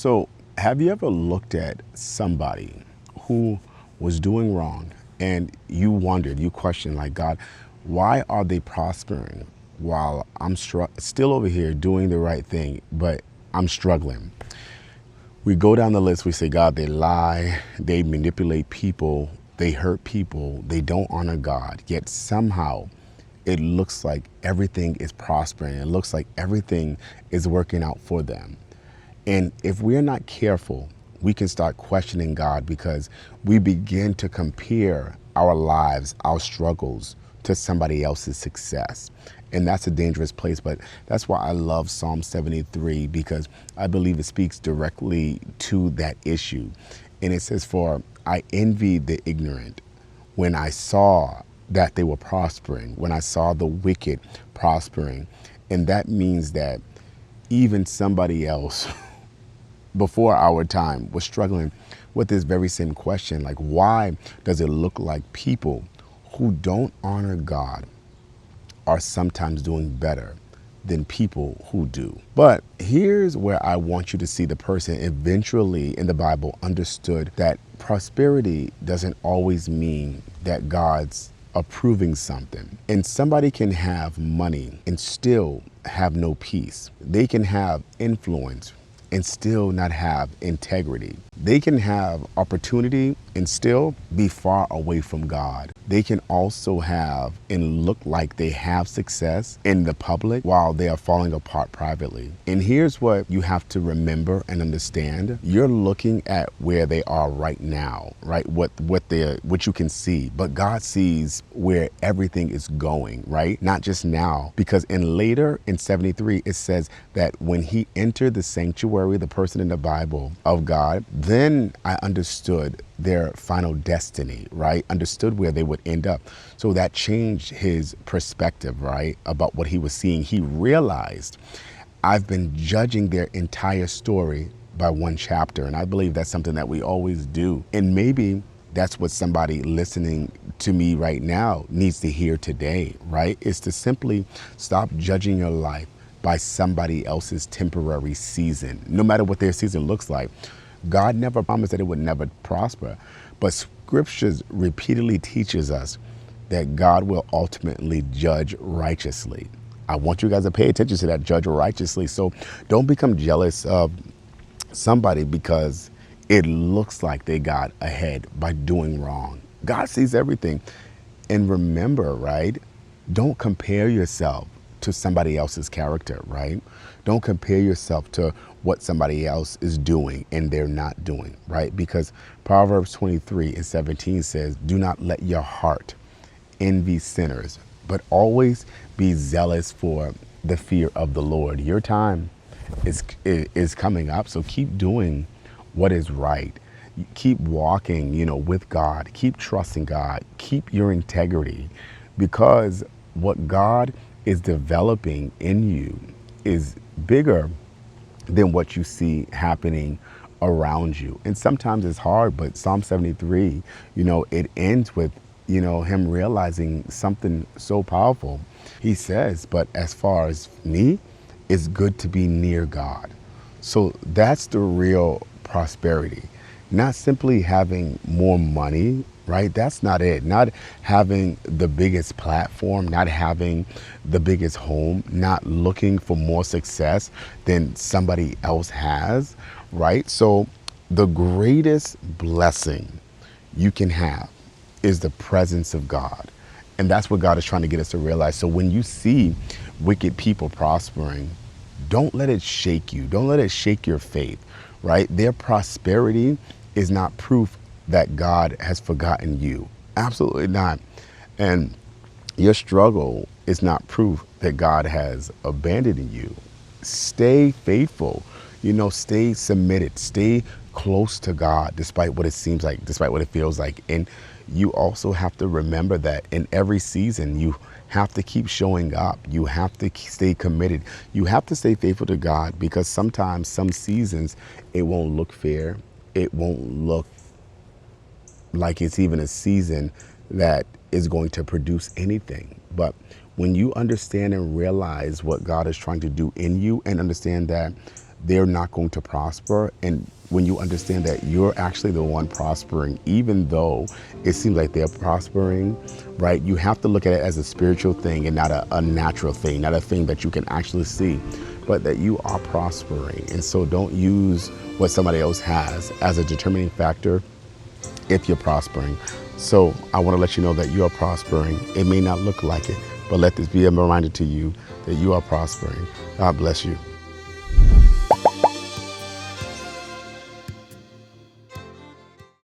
So, have you ever looked at somebody who was doing wrong and you wondered, you questioned, like, God, why are they prospering while I'm still over here doing the right thing, but I'm struggling? We go down the list, we say, God, they lie, they manipulate people, they hurt people, they don't honor God, yet somehow it looks like everything is prospering. It looks like everything is working out for them. And if we're not careful, we can start questioning God because we begin to compare our lives, our struggles to somebody else's success. And that's a dangerous place. But that's why I love Psalm 73, because I believe it speaks directly to that issue. And it says, "For I envied the ignorant when I saw that they were prospering, when I saw the wicked prospering." And that means that even somebody else before our time was struggling with this very same question. Like, why does it look like people who don't honor God are sometimes doing better than people who do? But here's where I want you to see the person eventually in the Bible understood that prosperity doesn't always mean that God's approving something. And somebody can have money and still have no peace. They can have influence and still not have integrity. They can have opportunity and still be far away from God. They can also have and look like they have success in the public while they are falling apart privately. And here's what you have to remember and understand. You're looking at where they are right now, right? What you can see, but God sees where everything is going, right? Not just now, because later in 73, it says that when he entered the sanctuary, the person in the Bible of God, then I understood their final destiny, right? Understood where they would end up. So that changed his perspective, right? About what he was seeing. He realized, I've been judging their entire story by one chapter. And I believe that's something that we always do. And maybe that's what somebody listening to me right now needs to hear today, right? Is to simply stop judging your life by somebody else's temporary season, no matter what their season looks like. God never promised that it would never prosper, but scriptures repeatedly teaches us that God will ultimately judge righteously. I want you guys to pay attention to that, judge righteously. So don't become jealous of somebody because it looks like they got ahead by doing wrong. God sees everything. And remember, right? Don't compare yourself to somebody else's character, right? Don't compare yourself to what somebody else is doing and they're not doing, right? Because Proverbs 23:17 says, "Do not let your heart envy sinners, but always be zealous for the fear of the Lord." Your time is coming up, so keep doing what is right. Keep walking, with God. Keep trusting God. Keep your integrity, because what God is developing in you is bigger than what you see happening around you. And sometimes it's hard, but Psalm 73, it ends with, him realizing something so powerful. He says, "But as far as me, it's good to be near God." So that's the real prosperity. Not simply having more money, right? That's not it. Not having the biggest platform, not having the biggest home, not looking for more success than somebody else has, right? So the greatest blessing you can have is the presence of God. And that's what God is trying to get us to realize. So when you see wicked people prospering, don't let it shake you. Don't let it shake your faith, right? Their prosperity is not proof that God has forgotten you. Absolutely not. And your struggle is not proof that God has abandoned you. Stay faithful, stay submitted, stay close to God, despite what it seems like, despite what it feels like. And you also have to remember that in every season, you have to keep showing up. You have to stay committed. You have to stay faithful to God, because sometimes, some seasons, it won't look fair. It won't look like it's even a season that is going to produce anything. But when you understand and realize what God is trying to do in you, and understand that they're not going to prosper. And when you understand that you're actually the one prospering, even though it seems like they're prospering, right? You have to look at it as a spiritual thing and not a natural thing, not a thing that you can actually see, but that you are prospering. And so don't use what somebody else has as a determining factor if you're prospering. So I want to let you know that you are prospering. It may not look like it, but let this be a reminder to you that you are prospering. God bless you.